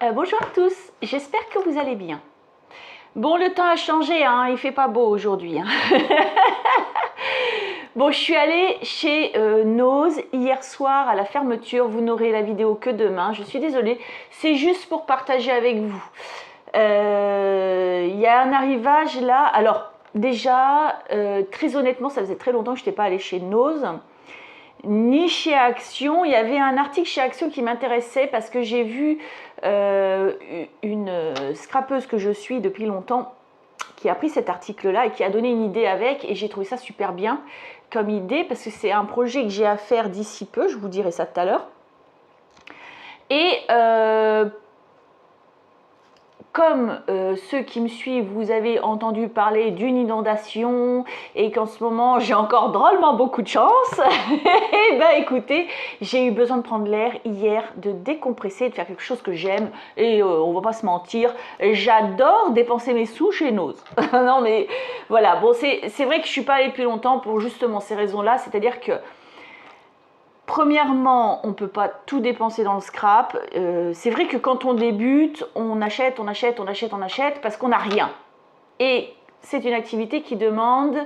Bonjour à tous, j'espère que vous allez bien. Bon, le temps a changé, hein, il fait pas beau aujourd'hui. Hein. Bon, je suis allée chez Nose hier soir à la fermeture. Vous n'aurez la vidéo que demain. Je suis désolée, c'est juste pour partager avec vous. Il y a un arrivage là. Alors, déjà, très honnêtement, ça faisait très longtemps que je n'étais pas allée chez Nose. Ni chez Action. Il y avait un article chez Action qui m'intéressait parce que j'ai vu une scrapeuse que je suis depuis longtemps qui a pris cet article-là et qui a donné une idée avec, et j'ai trouvé ça super bien comme idée parce que c'est un projet que j'ai à faire d'ici peu, je vous dirai ça tout à l'heure. Et comme ceux qui me suivent, vous avez entendu parler d'une inondation et qu'en ce moment j'ai encore drôlement beaucoup de chance, et ben écoutez, j'ai eu besoin de prendre l'air hier, de décompresser, de faire quelque chose que j'aime, et on va pas se mentir, j'adore dépenser mes sous chez Nose. Non mais voilà, bon c'est vrai que je suis pas allée depuis longtemps pour justement ces raisons-là, c'est-à-dire que premièrement, on ne peut pas tout dépenser dans le scrap. C'est vrai que quand on débute, on achète parce qu'on n'a rien. Et c'est une activité qui demande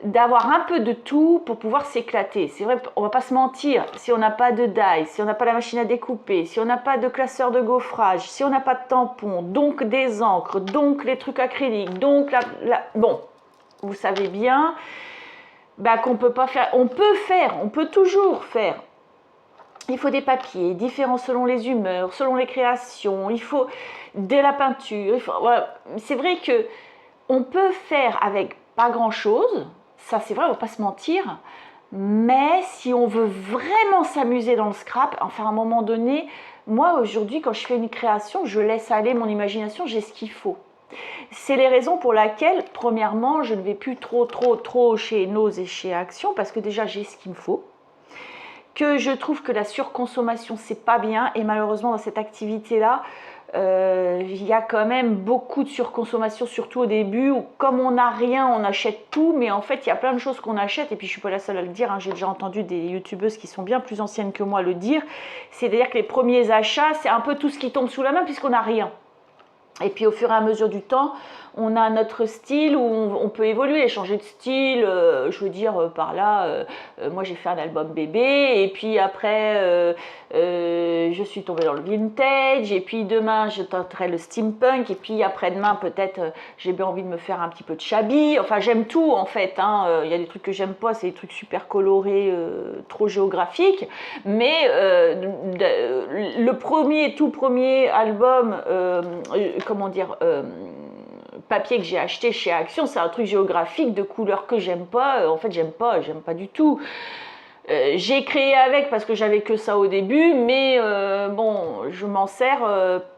d'avoir un peu de tout pour pouvoir s'éclater. C'est vrai, on ne va pas se mentir, si on n'a pas de die, si on n'a pas la machine à découper, si on n'a pas de classeur de gaufrage, si on n'a pas de tampons, donc des encres, donc les trucs acryliques, donc bon, vous savez bien qu'on peut pas faire, on peut toujours faire. Il faut des papiers différents selon les humeurs, selon les créations, il faut de la peinture, voilà. C'est vrai que on peut faire avec pas grand chose, ça c'est vrai, on va pas se mentir, mais si on veut vraiment s'amuser dans le scrap, enfin à un moment donné, moi aujourd'hui quand je fais une création, je laisse aller mon imagination, j'ai ce qu'il faut. C'est les raisons pour lesquelles, premièrement, je ne vais plus trop chez Nose et chez Action, parce que déjà j'ai ce qu'il me faut, que je trouve que la surconsommation c'est pas bien, et malheureusement dans cette activité-là, il y a quand même beaucoup de surconsommation, surtout au début, où comme on n'a rien, on achète tout, mais en fait il y a plein de choses qu'on achète, et puis je suis pas la seule à le dire, hein, j'ai déjà entendu des youtubeuses qui sont bien plus anciennes que moi le dire, c'est-à-dire que les premiers achats, c'est un peu tout ce qui tombe sous la main puisqu'on n'a rien. Et puis au fur et à mesure du temps, on a notre style où on peut évoluer, changer de style. Je veux dire par là, moi j'ai fait un album bébé, et puis après je suis tombée dans le vintage, et puis demain je tenterai le steampunk, et puis après-demain peut-être j'ai bien envie de me faire un petit peu de shabby. Enfin j'aime tout en fait, hein. Il y a des trucs que j'aime pas, c'est des trucs super colorés, trop géographiques, mais le tout premier album, comment dire, papier que j'ai acheté chez Action, c'est un truc géographique de couleurs que j'aime pas. En fait, j'aime pas du tout. J'ai créé avec parce que j'avais que ça au début, mais bon, je m'en sers.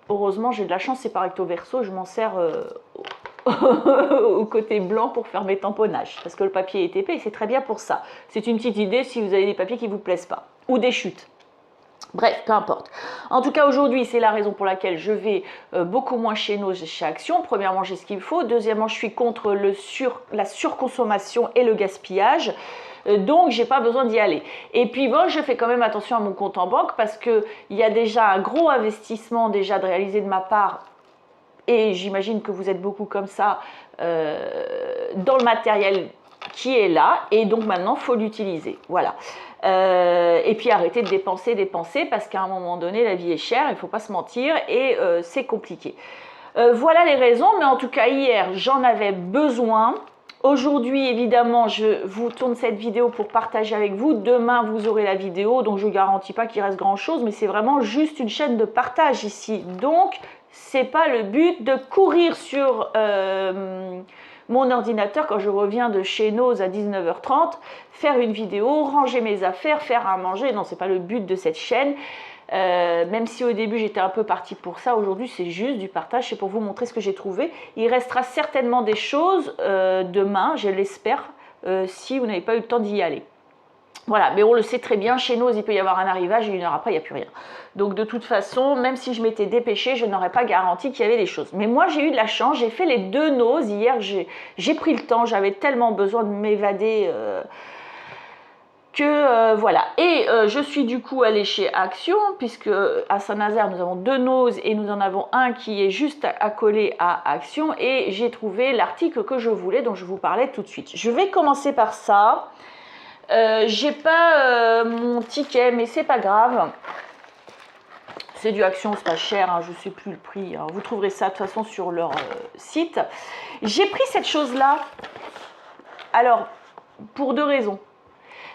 Heureusement, j'ai de la chance, c'est par recto verso, je m'en sers au côté blanc pour faire mes tamponnages, parce que le papier est épais et c'est très bien pour ça. C'est une petite idée si vous avez des papiers qui vous plaisent pas, ou des chutes. Bref, peu importe. En tout cas, aujourd'hui, c'est la raison pour laquelle je vais beaucoup moins chez Nose et chez Action. Premièrement, j'ai ce qu'il me faut. Deuxièmement, je suis contre la surconsommation et le gaspillage. Donc, j'ai pas besoin d'y aller. Et puis, bon, je fais quand même attention à mon compte en banque parce qu'il y a déjà un gros investissement déjà de réaliser de ma part. Et j'imagine que vous êtes beaucoup comme ça dans le matériel qui est là, et donc maintenant il faut l'utiliser, voilà. Et puis arrêter de dépenser parce qu'à un moment donné la vie est chère, il ne faut pas se mentir, et c'est compliqué. Voilà les raisons, mais en tout cas hier j'en avais besoin. Aujourd'hui évidemment je vous tourne cette vidéo pour partager avec vous, demain vous aurez la vidéo, donc je ne garantis pas qu'il reste grand chose, mais c'est vraiment juste une chaîne de partage ici, donc c'est pas le but de courir sur mon ordinateur quand je reviens de chez Nose à 19h30, faire une vidéo, ranger mes affaires, faire à manger. Non, c'est pas le but de cette chaîne. Même si au début j'étais un peu partie pour ça, aujourd'hui c'est juste du partage, c'est pour vous montrer ce que j'ai trouvé. Il restera certainement des choses demain, je l'espère, si vous n'avez pas eu le temps d'y aller. Voilà, mais on le sait très bien, chez Nose il peut y avoir un arrivage et une heure après il n'y a plus rien. Donc de toute façon, même si je m'étais dépêchée, je n'aurais pas garanti qu'il y avait des choses. Mais moi j'ai eu de la chance, j'ai fait les deux Nose hier, j'ai pris le temps, j'avais tellement besoin de m'évader voilà. Et je suis du coup allée chez Action, puisque à Saint-Nazaire, nous avons 2 Nose et nous en avons un qui est juste accolé à Action. Et j'ai trouvé l'article que je voulais, dont je vous parlais tout de suite. Je vais commencer par ça. J'ai pas mon ticket, mais c'est pas grave. C'est du Action, c'est pas cher, hein, je sais plus le prix. Hein. Vous trouverez ça de toute façon sur leur site. J'ai pris cette chose-là. Alors, pour 2 raisons.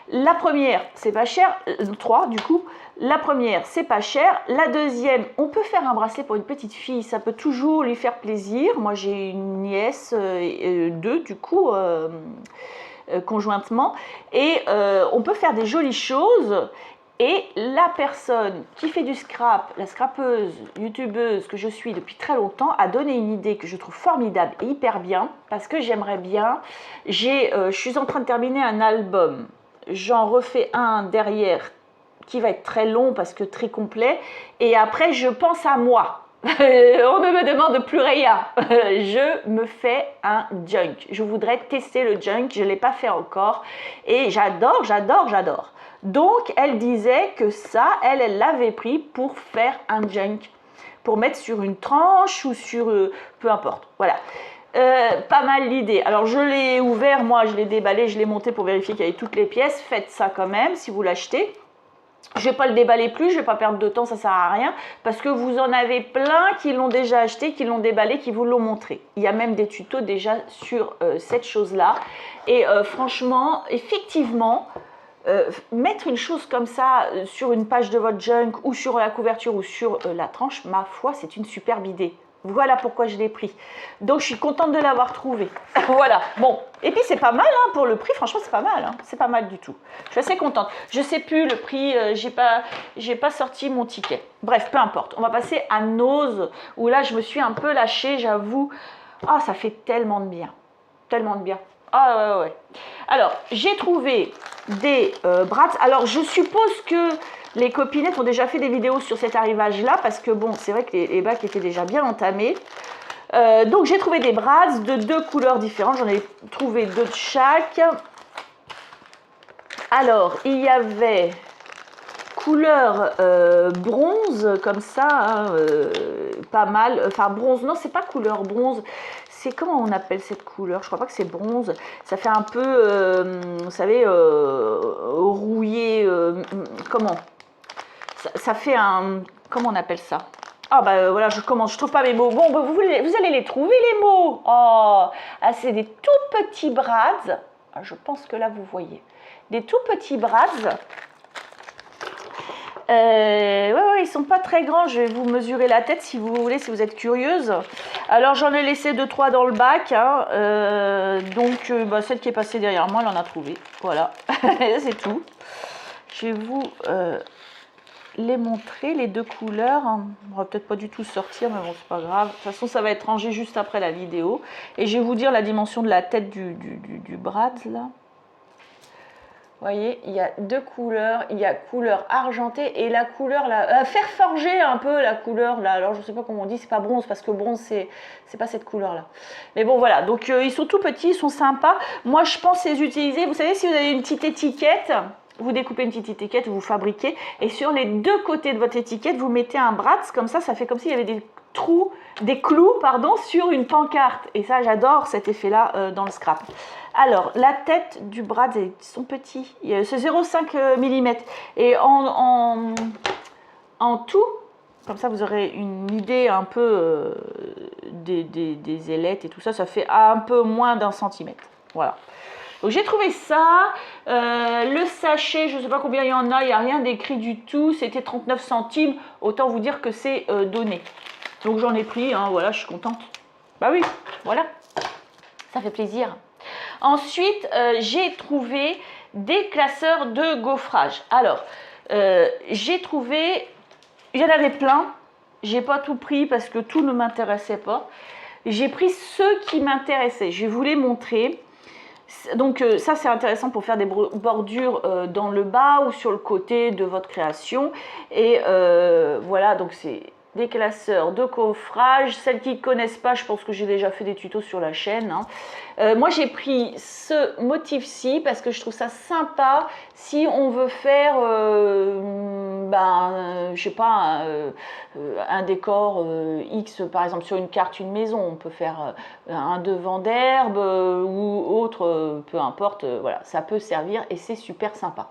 La première, c'est pas cher, 3 du coup. La première, c'est pas cher. La deuxième, on peut faire un bracelet pour une petite fille, ça peut toujours lui faire plaisir. Moi, j'ai une nièce, 2 du coup, conjointement. Et on peut faire des jolies choses. Et la personne qui fait du scrap, la scrapeuse, youtubeuse que je suis depuis très longtemps, a donné une idée que je trouve formidable et hyper bien, parce que j'aimerais bien, je suis en train de terminer un album, j'en refais un derrière qui va être très long parce que très complet, et après je pense à moi. On ne me demande plus rien. Je me fais un junk. Je voudrais tester le junk, je ne l'ai pas fait encore, et j'adore, j'adore, j'adore. Donc, elle disait que ça, elle l'avait pris pour faire un junk, pour mettre sur une tranche ou sur... peu importe, voilà. Pas mal l'idée. Alors, je l'ai ouvert, moi, je l'ai déballé, je l'ai monté pour vérifier qu'il y avait toutes les pièces. Faites ça quand même, si vous l'achetez. Je ne vais pas le déballer plus, je ne vais pas perdre de temps, ça ne sert à rien, parce que vous en avez plein qui l'ont déjà acheté, qui l'ont déballé, qui vous l'ont montré. Il y a même des tutos déjà sur cette chose-là. Et franchement, effectivement... mettre une chose comme ça sur une page de votre junk ou sur la couverture ou sur la tranche, ma foi, c'est une superbe idée. Voilà pourquoi je l'ai pris. Donc, je suis contente de l'avoir trouvé. Voilà. Bon. Et puis, c'est pas mal hein, pour le prix. Franchement, c'est pas mal. Hein. C'est pas mal du tout. Je suis assez contente. Je sais plus le prix. J'ai pas sorti mon ticket. Bref, peu importe. On va passer à Nose, où là, je me suis un peu lâchée, j'avoue. Ah, ça fait tellement de bien. Tellement de bien. Ah ouais. Alors, j'ai trouvé des brats. Alors, je suppose que les copinettes ont déjà fait des vidéos sur cet arrivage-là, parce que bon, c'est vrai que les bacs étaient déjà bien entamés. Donc, j'ai trouvé des brats de 2 couleurs différentes. J'en ai trouvé 2 de chaque. Alors, il y avait couleur bronze, comme ça, hein, pas mal. Enfin, bronze, non, c'est pas couleur bronze. C'est comment on appelle cette couleur? Je crois pas que c'est bronze. Ça fait un peu, vous savez, rouillé. Comment ça fait un... Comment on appelle ça? Ah bah voilà, je commence, je trouve pas mes mots. Bon, bah, vous allez les trouver les mots. Oh, ah, c'est des tout petits brads. Ah, je pense que là vous voyez. Des tout petits brads. Ouais, ils sont pas très grands. Je vais vous mesurer la tête si vous voulez, si vous êtes curieuse. Alors j'en ai laissé 2-3 dans le bac, hein. Donc bah, celle qui est passée derrière moi, elle en a trouvé. Voilà, c'est tout. Je vais vous les montrer, les 2 couleurs. On va peut-être pas du tout sortir, mais bon, c'est pas grave. De toute façon, ça va être rangé juste après la vidéo. Et je vais vous dire la dimension de la tête du brad, là. Vous voyez, il y a 2 couleurs, il y a couleur argentée et la couleur là, faire forger un peu la couleur là. Alors je ne sais pas comment on dit, c'est pas bronze parce que bronze c'est pas cette couleur là. Mais bon voilà, donc ils sont tout petits, ils sont sympas. Moi je pense les utiliser. Vous savez, si vous avez une petite étiquette, vous découpez une petite étiquette, vous fabriquez et sur les 2 côtés de votre étiquette, vous mettez un brat comme ça fait comme s'il y avait des trous, des clous pardon, sur une pancarte. Et ça j'adore cet effet là dans le scrap. Alors, la tête du bras, ils sont petits, c'est 0,5 mm. Et en tout, comme ça vous aurez une idée un peu des ailettes et tout ça, ça fait un peu moins d'1 centimètre. Voilà. Donc j'ai trouvé ça, le sachet, je ne sais pas combien il y en a, il n'y a rien d'écrit du tout, c'était 39 centimes, autant vous dire que c'est donné. Donc j'en ai pris, hein, voilà, je suis contente. Bah oui, voilà, ça fait plaisir. Ensuite, j'ai trouvé des classeurs de gaufrage. Alors, j'ai trouvé, il y en avait plein, j'ai pas tout pris parce que tout ne m'intéressait pas. J'ai pris ceux qui m'intéressaient, je vais vous les montrer. Donc ça c'est intéressant pour faire des bordures dans le bas ou sur le côté de votre création. Et voilà, donc c'est des classeurs de coffrage. Celles qui ne connaissent pas, je pense que j'ai déjà fait des tutos sur la chaîne. Moi, j'ai pris ce motif-ci parce que je trouve ça sympa si on veut faire, je sais pas, un décor X, par exemple sur une carte, une maison. On peut faire un devant d'herbe ou autre, peu importe. Voilà, ça peut servir et c'est super sympa.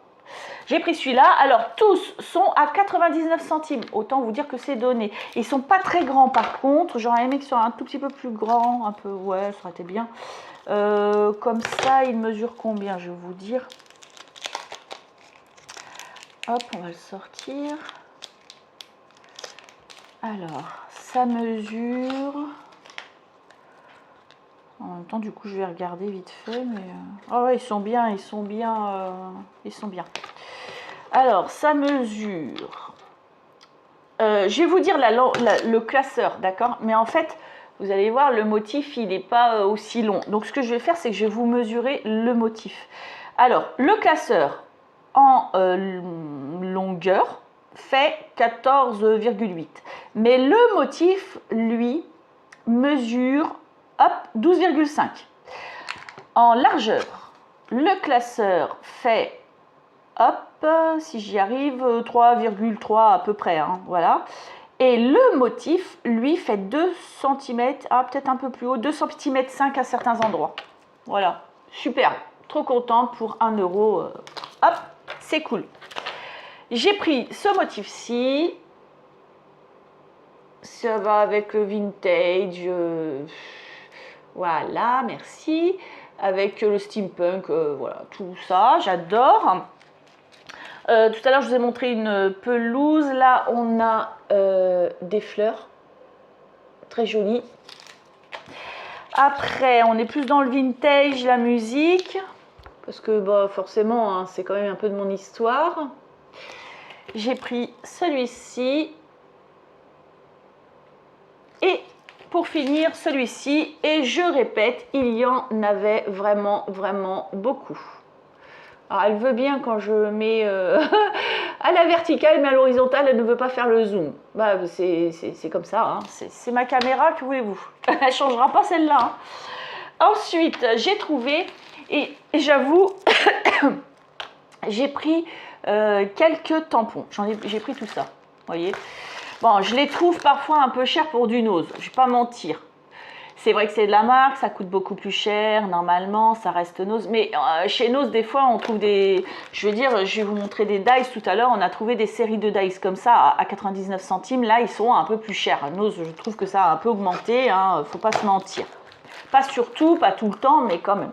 J'ai pris celui-là. Alors, tous sont à 99 centimes. Autant vous dire que c'est donné. Ils sont pas très grands par contre. J'aurais aimé qu'ils soient un tout petit peu plus grands. Un peu, ouais, ça aurait été bien. Comme ça, ils mesurent combien, je vais vous dire. Hop, on va le sortir. Alors, ça mesure... En même temps, du coup, je vais regarder vite fait. Mais oh ouais, ils sont bien, ils sont bien, ils sont bien. Alors, ça mesure... je vais vous dire le classeur, d'accord? Mais en fait, vous allez voir, le motif, il n'est pas aussi long. Donc, ce que je vais faire, c'est que je vais vous mesurer le motif. Alors, le classeur en longueur fait 14,8. Mais le motif, lui, mesure 12,5. En largeur, le classeur fait... Hop, si j'y arrive, 3,3 à peu près, hein, voilà. Et le motif, lui, fait 2 cm, peut-être un peu plus haut, 2,5 cm à certains endroits. Voilà, super, trop content pour 1 euro. Hop, c'est cool. J'ai pris ce motif-ci. Ça va avec le vintage. Voilà, merci. Avec le steampunk, voilà, tout ça, j'adore. Tout à l'heure, je vous ai montré une pelouse. Là, on a des fleurs. Très jolies. Après, on est plus dans le vintage, la musique. Parce que, bah, forcément, hein, c'est quand même un peu de mon histoire. J'ai pris celui-ci. Et pour finir, celui-ci. Et je répète, il y en avait vraiment, vraiment beaucoup. Alors, elle veut bien quand je mets à la verticale, mais à l'horizontale, elle ne veut pas faire le zoom. Bah, c'est comme ça, hein. C'est ma caméra, que voulez-vous? Elle ne changera pas celle-là. Hein. Ensuite, j'ai trouvé, et j'avoue, j'ai pris quelques tampons. J'ai pris tout ça, vous voyez. Bon, je les trouve parfois un peu chers pour du Nose, je ne vais pas mentir. C'est vrai que c'est de la marque, ça coûte beaucoup plus cher, normalement, ça reste Nose. Mais chez Nose, des fois, on trouve des... Je veux dire, je vais vous montrer des dice tout à l'heure. On a trouvé des séries de dice comme ça à 99 centimes. Là, ils sont un peu plus chers. Nose, je trouve que ça a un peu augmenté, hein, faut pas se mentir. Pas surtout, pas tout le temps, mais quand même.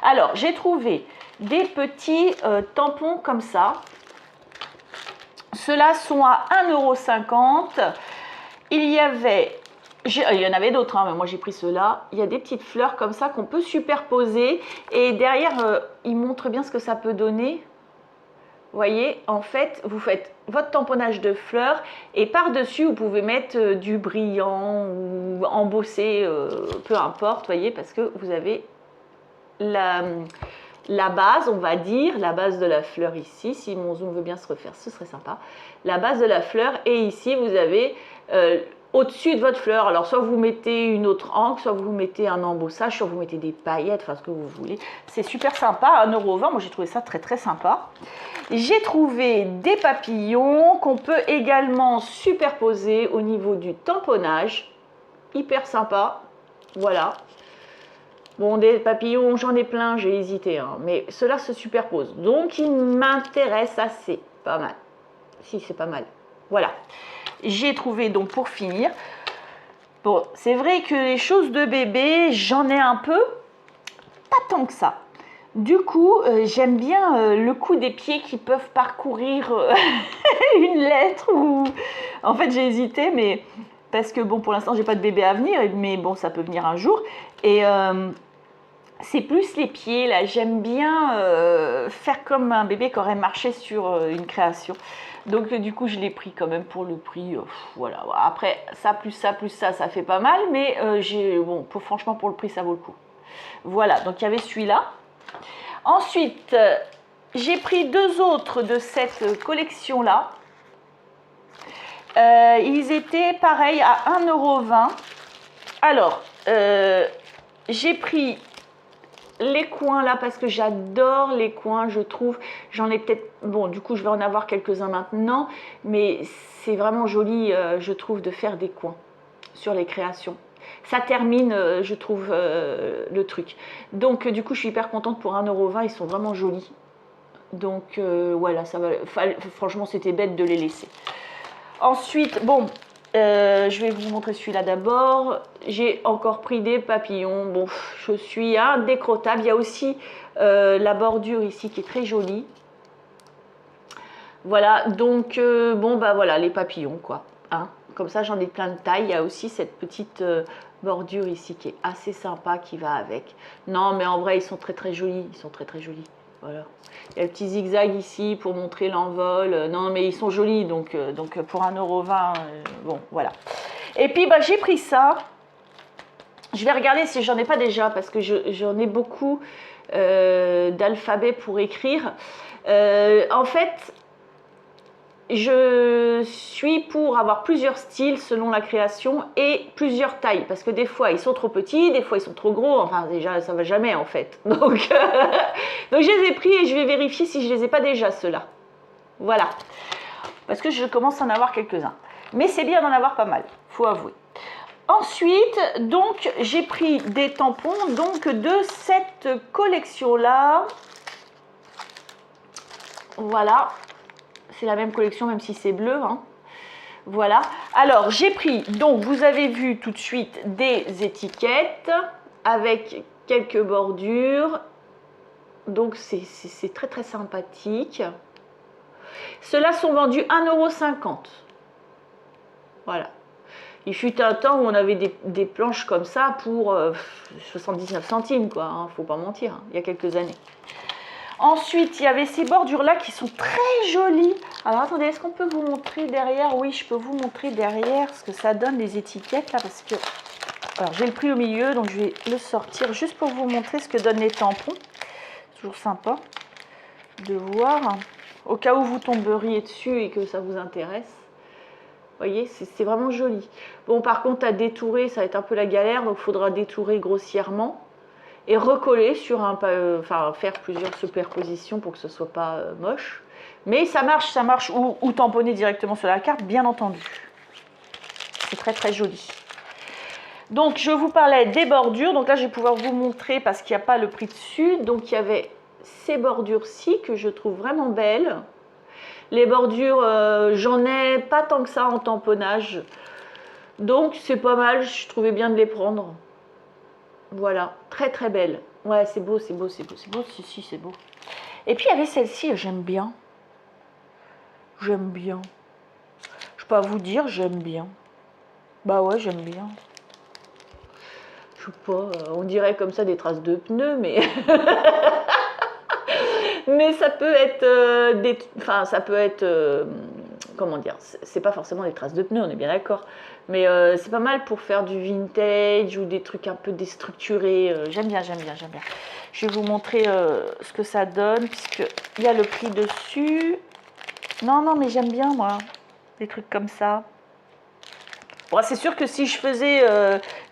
Alors, j'ai trouvé des petits tampons comme ça. Ceux-là sont à 1,50 €. Il y avait... Il y en avait d'autres, hein, mais moi j'ai pris ceux-là. Il y a des petites fleurs comme ça qu'on peut superposer. Et derrière, il montre bien ce que ça peut donner. Vous voyez, en fait, vous faites votre tamponnage de fleurs. Et par-dessus, vous pouvez mettre du brillant ou embossé, peu importe, vous voyez, parce que vous avez la base, on va dire, la base de la fleur ici. Si mon zoom veut bien se refaire, ce serait sympa. La base de la fleur. Et ici, vous avez... au-dessus de votre fleur, alors soit vous mettez une autre encre, soit vous mettez un embossage, soit vous mettez des paillettes, enfin ce que vous voulez. C'est super sympa, à 1,20 €, moi j'ai trouvé ça très très sympa. J'ai trouvé des papillons qu'on peut également superposer au niveau du tamponnage. Hyper sympa, voilà. Bon, des papillons, j'en ai plein, j'ai hésité, hein, mais ceux-là se superposent. Donc ils m'intéressent assez, pas mal. Si, c'est pas mal, voilà. J'ai trouvé donc pour finir, bon c'est vrai que les choses de bébé j'en ai un peu, pas tant que ça. Du coup j'aime bien le coup des pieds qui peuvent parcourir une lettre ou... En fait j'ai hésité mais parce que bon pour l'instant j'ai pas de bébé à venir mais bon ça peut venir un jour et c'est plus les pieds là, j'aime bien faire comme un bébé qui aurait marché sur une création. Donc du coup je l'ai pris quand même pour le prix, voilà. Après ça plus ça plus ça, ça fait pas mal, mais bon, franchement pour le prix ça vaut le coup. Voilà, donc il y avait celui-là. Ensuite, j'ai pris deux autres de cette collection-là. Ils étaient pareil à 1,20 €. Alors, j'ai pris les coins là parce que j'adore les coins, je trouve. J'en ai peut-être, bon, du coup je vais en avoir quelques-uns maintenant, mais c'est vraiment joli, je trouve, de faire des coins sur les créations. Ça termine, je trouve, le truc. Donc du coup je suis hyper contente. Pour 1,20 €, ils sont vraiment jolis. Donc voilà, ça va, franchement c'était bête de les laisser. Ensuite, bon, je vais vous montrer celui-là d'abord. J'ai encore pris des papillons. Bon, je suis indécrottable. Il y a aussi la bordure ici qui est très jolie. Voilà, donc bon, bah voilà, les papillons, quoi. Hein. Comme ça, j'en ai plein de tailles. Il y a aussi cette petite bordure ici qui est assez sympa, qui va avec. Non, mais en vrai, ils sont très très jolis. Ils sont très très jolis. Voilà. Il y a le petit zigzag ici pour montrer l'envol. Non, mais ils sont jolis, donc pour 1,20 €, bon, voilà. Et puis, bah, j'ai pris ça. Je vais regarder si j'en ai pas déjà, parce que j'en ai beaucoup d'alphabet pour écrire. En fait, je suis pour avoir plusieurs styles selon la création et plusieurs tailles, parce que des fois ils sont trop petits, des fois ils sont trop gros, enfin déjà ça va jamais en fait. Donc je les ai pris et je vais vérifier si je les ai pas déjà ceux-là. Voilà, parce que je commence à en avoir quelques-uns, mais c'est bien d'en avoir pas mal, faut avouer. Ensuite, donc j'ai pris des tampons donc de cette collection là. Voilà. C'est la même collection, même si c'est bleu. Hein. Voilà. Alors, j'ai pris, donc, vous avez vu tout de suite des étiquettes avec quelques bordures. Donc, c'est très, très sympathique. Ceux-là sont vendus 1,50 €. Voilà. Il fut un temps où on avait des planches comme ça pour 79 centimes, quoi. Hein, faut pas mentir, hein, il y a quelques années. Ensuite, il y avait ces bordures-là qui sont très jolies. Alors, attendez, est-ce qu'on peut vous montrer derrière? Oui, je peux vous montrer derrière ce que ça donne, les étiquettes, là, parce que... Alors, j'ai le prix au milieu, donc je vais le sortir juste pour vous montrer ce que donnent les tampons. C'est toujours sympa de voir, au cas où vous tomberiez dessus et que ça vous intéresse. Vous voyez, c'est vraiment joli. Bon, par contre, à détourer, ça va être un peu la galère, donc il faudra détourer grossièrement. Et recoller sur un, enfin faire plusieurs superpositions pour que ce soit pas moche. Mais ça marche, ou tamponner directement sur la carte, bien entendu. C'est très très joli. Donc je vous parlais des bordures, donc là je vais pouvoir vous montrer parce qu'il n'y a pas le prix dessus. Donc il y avait ces bordures-ci que je trouve vraiment belles. Les bordures, j'en ai pas tant que ça en tamponnage. Donc c'est pas mal, je trouvais bien de les prendre. Voilà, très très belle. Ouais, c'est beau, c'est beau, c'est beau, c'est beau. Si, c'est beau. Et puis il y avait celle-ci, j'aime bien. J'aime bien. Je peux pas vous dire, j'aime bien. Bah ouais, j'aime bien. Je sais pas, on dirait comme ça des traces de pneus, mais... mais ça peut être Enfin, ça peut être... comment dire, c'est pas forcément des traces de pneus, on est bien d'accord. Mais c'est pas mal pour faire du vintage ou des trucs un peu déstructurés. J'aime bien, j'aime bien, j'aime bien. Je vais vous montrer ce que ça donne, puisqu'il y a le prix dessus. Non, non, mais j'aime bien, moi, des trucs comme ça. Bon, c'est sûr que si je faisais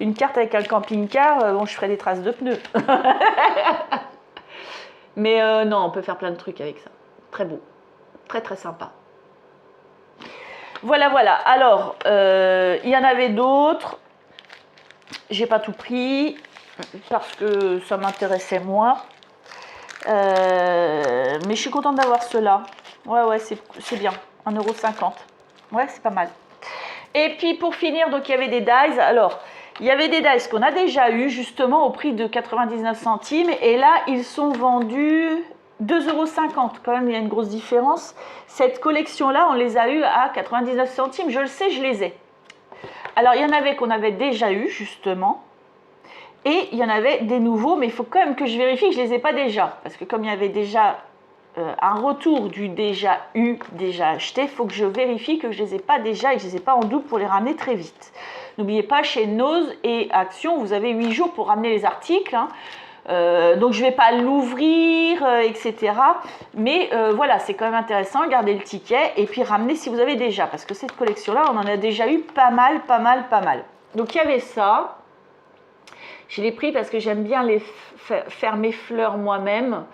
une carte avec un camping-car, bon, je ferais des traces de pneus. Mais non, on peut faire plein de trucs avec ça. Très beau. Très, très sympa. Voilà, voilà. Alors, il y en avait d'autres. J'ai pas tout pris parce que ça m'intéressait moins. Mais je suis contente d'avoir ceux-là. Ouais, ouais, c'est bien. 1,50 €. Ouais, c'est pas mal. Et puis pour finir, donc il y avait des dies. Alors, il y avait des dies qu'on a déjà eu justement au prix de 99 centimes. Et là, ils sont vendus 2,50 €. Quand même, il y a une grosse différence. Cette collection-là, on les a eu à 99 centimes. Je le sais, je les ai. Alors, il y en avait qu'on avait déjà eu justement. Et il y en avait des nouveaux, mais il faut quand même que je vérifie que je ne les ai pas déjà. Parce que comme il y avait déjà un retour du déjà eu, déjà acheté, il faut que je vérifie que je ne les ai pas déjà et que je ne les ai pas en double pour les ramener très vite. N'oubliez pas, chez Nose et Action, vous avez 8 jours pour ramener les articles. Hein. Donc je ne vais pas l'ouvrir, etc. Mais voilà, c'est quand même intéressant. Gardez le ticket et puis ramenez si vous avez déjà. Parce que cette collection-là, on en a déjà eu pas mal. Donc il y avait ça. Je l'ai pris parce que j'aime bien faire mes fleurs moi-même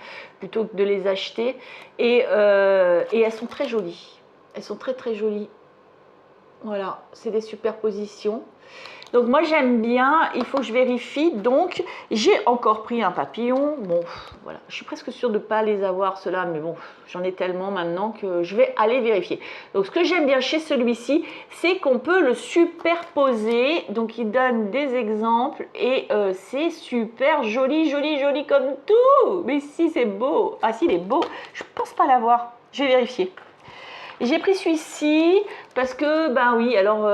plutôt que de les acheter. Et elles sont très jolies. Elles sont très jolies. Voilà, c'est des superpositions. Donc moi j'aime bien, il faut que je vérifie. Donc j'ai encore pris un papillon. Bon, voilà, je suis presque sûre de ne pas les avoir ceux-là, mais bon, j'en ai tellement maintenant que je vais aller vérifier. Donc ce que j'aime bien chez celui-ci, c'est qu'on peut le superposer. Donc il donne des exemples et c'est super joli comme tout. Mais si c'est beau, ah si il est beau, je pense pas l'avoir, je vais vérifier. J'ai pris celui-ci parce que, ben oui, alors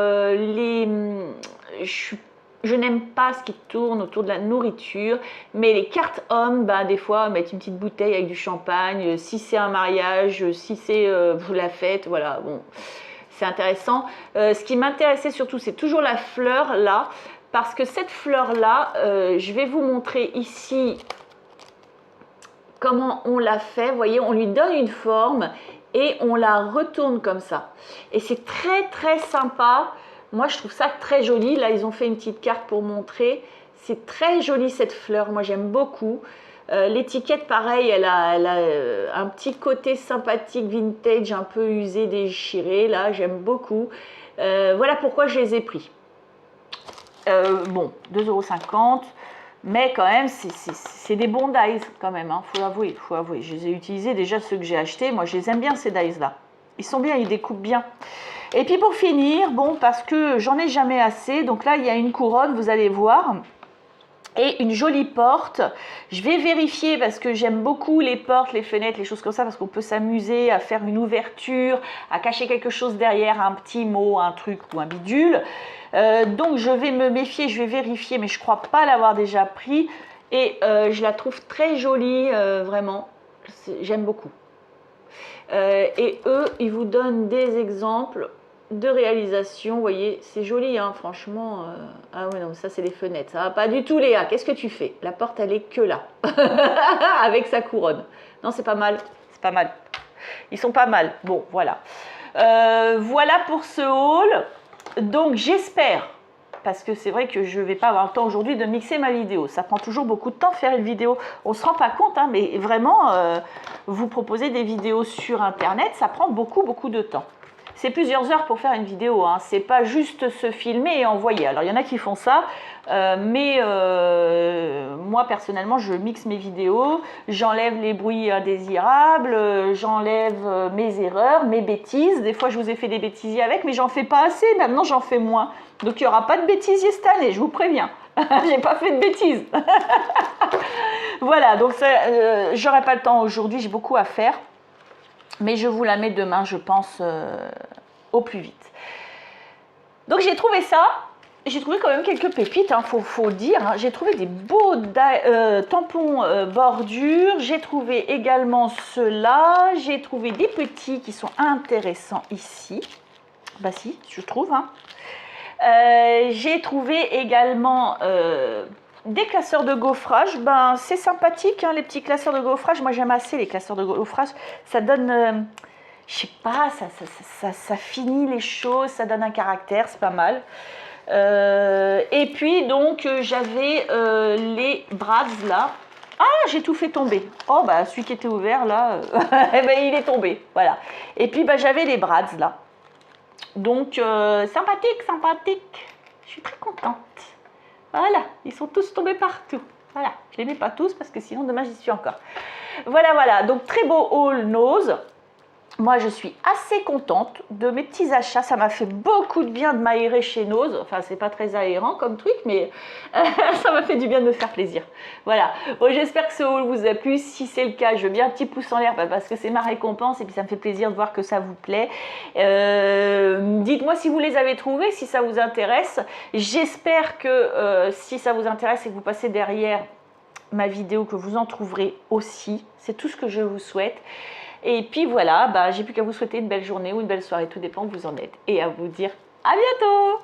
je n'aime pas ce qui tourne autour de la nourriture, mais les cartes hommes, ben, des fois, mettre une petite bouteille avec du champagne, si c'est un mariage, si c'est vous la fête, voilà, bon, c'est intéressant. Ce qui m'intéressait surtout, c'est toujours la fleur là, parce que cette fleur-là, je vais vous montrer ici comment on l'a fait. Vous voyez, on lui donne une forme et on la retourne comme ça. Et c'est très sympa. Moi, je trouve ça très joli. Là, ils ont fait une petite carte pour montrer. C'est très joli cette fleur. Moi, j'aime beaucoup. L'étiquette, pareil, elle a un petit côté sympathique, vintage, un peu usé, déchiré. Là, j'aime beaucoup. Voilà pourquoi je les ai pris. Bon, 2,50 €. Mais quand même, c'est des bons dies quand même, hein, faut l'avouer, Je les ai utilisés déjà, ceux que j'ai achetés. Moi, je les aime bien, ces dies-là. Ils sont bien, ils découpent bien. Et puis pour finir, bon, parce que j'en ai jamais assez, donc là, il y a une couronne, vous allez voir. Et une jolie porte. Je vais vérifier parce que j'aime beaucoup les portes, les fenêtres, les choses comme ça, parce qu'on peut s'amuser à faire une ouverture, à cacher quelque chose derrière, un petit mot, un truc ou un bidule. Donc je vais me méfier, je vais vérifier, mais je ne crois pas l'avoir déjà pris. Et je la trouve très jolie, vraiment. J'aime beaucoup. Et eux, ils vous donnent des exemples de réalisation. Vous voyez, c'est joli, hein, franchement. Ah ouais, non, ça c'est les fenêtres. Ça va pas du tout, Léa. Qu'est-ce que tu fais? La porte, elle est que là, avec sa couronne. Non, c'est pas mal. C'est pas mal. Ils sont pas mal. Bon, voilà. Voilà pour ce haul. Donc, j'espère, parce que c'est vrai que je ne vais pas avoir le temps aujourd'hui de mixer ma vidéo. Ça prend toujours beaucoup de temps de faire une vidéo. On ne se rend pas compte, hein, mais vraiment, vous proposez des vidéos sur Internet, ça prend beaucoup de temps. C'est plusieurs heures pour faire une vidéo, hein. C'est pas juste se filmer et envoyer. Alors, il y en a qui font ça, mais moi, personnellement, je mixe mes vidéos, j'enlève les bruits indésirables, j'enlève mes erreurs, mes bêtises. Des fois, je vous ai fait des bêtisiers avec, mais j'en fais pas assez. Maintenant, j'en fais moins. Donc, il n'y aura pas de bêtisiers cette année, je vous préviens. J'ai pas fait de bêtises. Voilà, donc j'aurai pas le temps aujourd'hui, j'ai beaucoup à faire. Mais je vous la mets demain, je pense, au plus vite. Donc j'ai trouvé ça, j'ai trouvé quand même quelques pépites, hein, faut le dire. Hein. J'ai trouvé des beaux tampons bordure, j'ai trouvé également ceux-là, j'ai trouvé des petits qui sont intéressants ici. Bah si, je trouve. Hein. J'ai trouvé également des classeurs de gaufrage. Ben, c'est sympathique, hein, les petits classeurs de gaufrage. Moi, j'aime assez les classeurs de gaufrage. Ça donne, je sais pas, ça finit les choses, ça donne un caractère, c'est pas mal. Et puis, donc, j'avais les Brads là. Ah, j'ai tout fait tomber. Oh, bah, celui qui était ouvert là, eh ben, il est tombé. Voilà. Et puis, bah, j'avais les Brads là. Donc, sympathique. Je suis très contente. Voilà, ils sont tous tombés partout. Voilà, je ne les mets pas tous parce que sinon, demain, j'y suis encore. Voilà. Donc, très beau haul nose. Moi, je suis assez contente de mes petits achats. Ça m'a fait beaucoup de bien de m'aérer chez Nose. Enfin, c'est pas très aérant comme truc, mais ça m'a fait du bien de me faire plaisir. Voilà. Bon, j'espère que ce haul vous a plu. Si c'est le cas, je veux bien un petit pouce en l'air parce que c'est ma récompense et puis ça me fait plaisir de voir que ça vous plaît. Dites-moi si vous les avez trouvés, si ça vous intéresse. J'espère que si ça vous intéresse et que vous passez derrière ma vidéo, que vous en trouverez aussi. C'est tout ce que je vous souhaite. Et puis voilà, bah, j'ai plus qu'à vous souhaiter une belle journée ou une belle soirée, tout dépend où vous en êtes. Et à vous dire à bientôt!